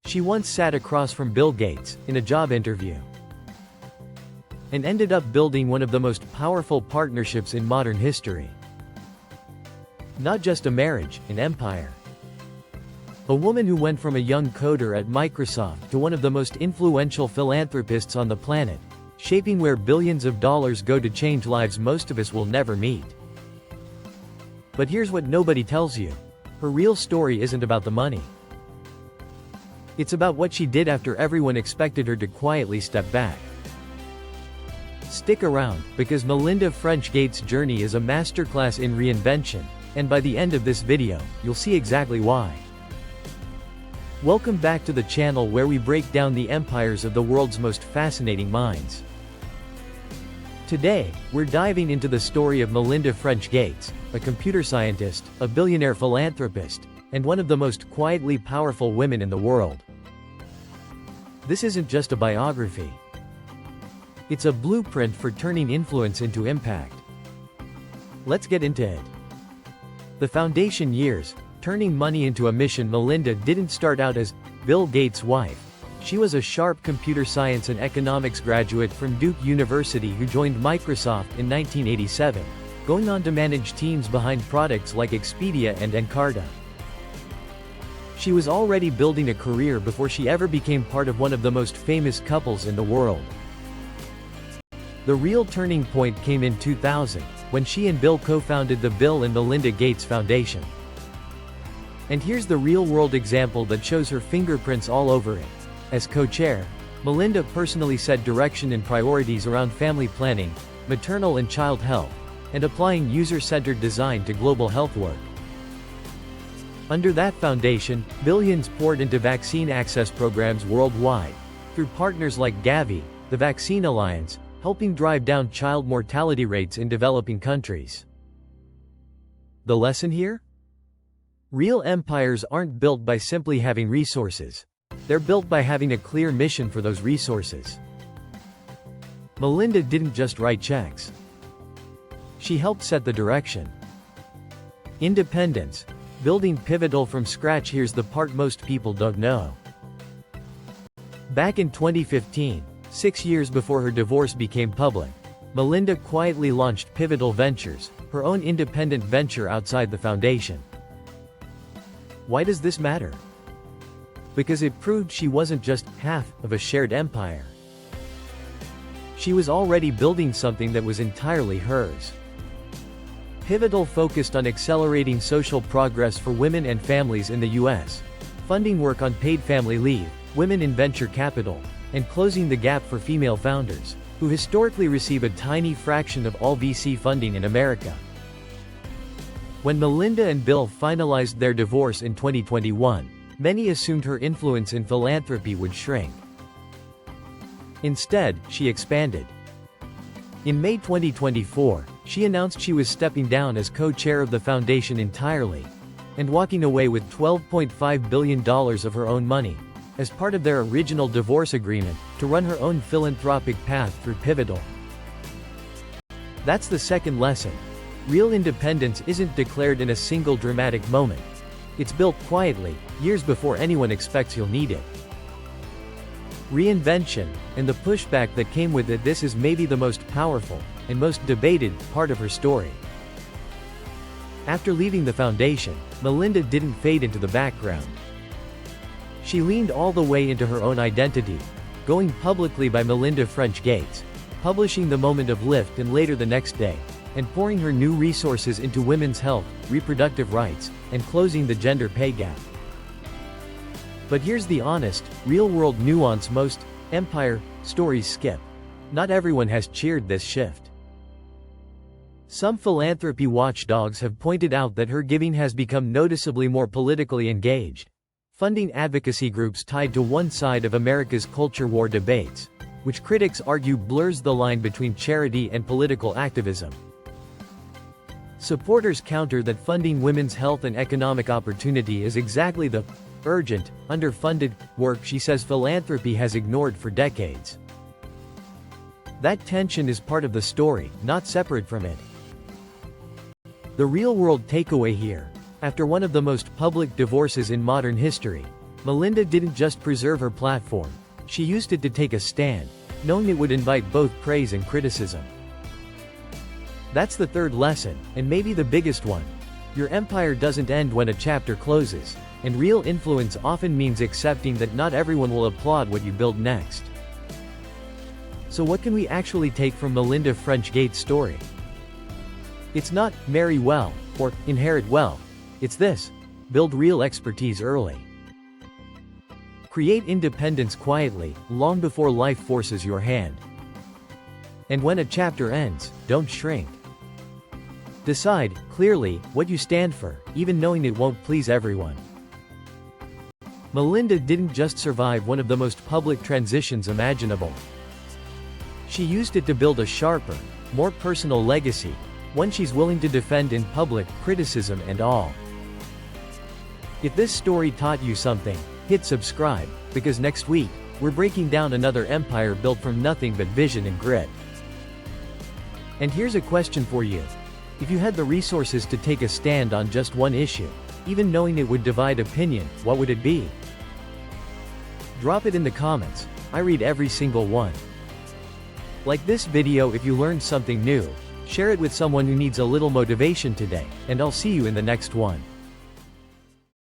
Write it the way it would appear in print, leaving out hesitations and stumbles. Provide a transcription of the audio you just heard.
She once sat across from Bill Gates, in a job interview, and ended up building one of the most powerful partnerships in modern history. Not just a marriage, an empire. A woman who went from a young coder at Microsoft to one of the most influential philanthropists on the planet, shaping where billions of dollars go to change lives most of us will never meet. But here's what nobody tells you. Her real story isn't about the money. It's about what she did after everyone expected her to quietly step back. Stick around, because Melinda French Gates' journey is a masterclass in reinvention, and by the end of this video, you'll see exactly why. Welcome back to the channel where we break down the empires of the world's most fascinating minds. Today, we're diving into the story of Melinda French Gates, a computer scientist, a billionaire philanthropist, and one of the most quietly powerful women in the world. This isn't just a biography. It's a blueprint for turning influence into impact. Let's get into it. The foundation years. Turning money into a mission. Melinda didn't start out as Bill Gates' wife. She was a sharp computer science and economics graduate from Duke University who joined Microsoft in 1987, going on to manage teams behind products like Expedia and Encarta. She was already building a career before she ever became part of one of the most famous couples in the world. The real turning point came in 2000, when she and Bill co-founded the Bill and Melinda Gates Foundation. And here's the real-world example that shows her fingerprints all over it. As co-chair, Melinda personally set direction and priorities around family planning, maternal and child health, and applying user-centered design to global health work. Under that foundation, billions poured into vaccine access programs worldwide, through partners like Gavi, the Vaccine Alliance, helping drive down child mortality rates in developing countries. The lesson here? Real empires aren't built by simply having resources. They're built by having a clear mission for those resources. Melinda didn't just write checks. She helped set the direction. Independence. Building pivotal from scratch. Here's the part most people don't know. Back in 2015, 6 years before her divorce became public, Melinda quietly launched Pivotal Ventures, her own independent venture outside the foundation. Why does this matter? Because it proved she wasn't just half of a shared empire. She was already building something that was entirely hers. Pivotal focused on accelerating social progress for women and families in the US, funding work on paid family leave, women in venture capital, and closing the gap for female founders, who historically receive a tiny fraction of all VC funding in America. When Melinda and Bill finalized their divorce in 2021, many assumed her influence in philanthropy would shrink. Instead, she expanded. In May 2024, she announced she was stepping down as co-chair of the foundation entirely, and walking away with $12.5 billion of her own money, as part of their original divorce agreement, to run her own philanthropic path through Pivotal. That's the second lesson. Real independence isn't declared in a single dramatic moment. It's built quietly, years before anyone expects you'll need it. Reinvention, and the pushback that came with it. This is maybe the most powerful, and most debated, part of her story. After leaving the foundation, Melinda didn't fade into the background. She leaned all the way into her own identity, going publicly by Melinda French Gates, publishing The Moment of Lift and later the next day, and pouring her new resources into women's health, reproductive rights, and closing the gender pay gap. But here's the honest, real-world nuance most empire stories skip. Not everyone has cheered this shift. Some philanthropy watchdogs have pointed out that her giving has become noticeably more politically engaged, funding advocacy groups tied to one side of America's culture war debates, which critics argue blurs the line between charity and political activism. Supporters counter that funding women's health and economic opportunity is exactly the urgent, underfunded work she says philanthropy has ignored for decades. That tension is part of the story, not separate from it. The real-world takeaway here: after one of the most public divorces in modern history, Melinda didn't just preserve her platform, she used it to take a stand, knowing it would invite both praise and criticism. That's the third lesson, and maybe the biggest one. Your empire doesn't end when a chapter closes, and real influence often means accepting that not everyone will applaud what you build next. So what can we actually take from Melinda French Gates' story? It's not, marry well, or, inherit wealth. It's this: build real expertise early. Create independence quietly, long before life forces your hand. And when a chapter ends, don't shrink. Decide, clearly, what you stand for, even knowing it won't please everyone. Melinda didn't just survive one of the most public transitions imaginable. She used it to build a sharper, more personal legacy, one she's willing to defend in public, criticism and all. If this story taught you something, hit subscribe, because next week, we're breaking down another empire built from nothing but vision and grit. And here's a question for you. If you had the resources to take a stand on just one issue, even knowing it would divide opinion, what would it be? Drop it in the comments. I read every single one. Like this video if you learned something new, share it with someone who needs a little motivation today, and I'll see you in the next one.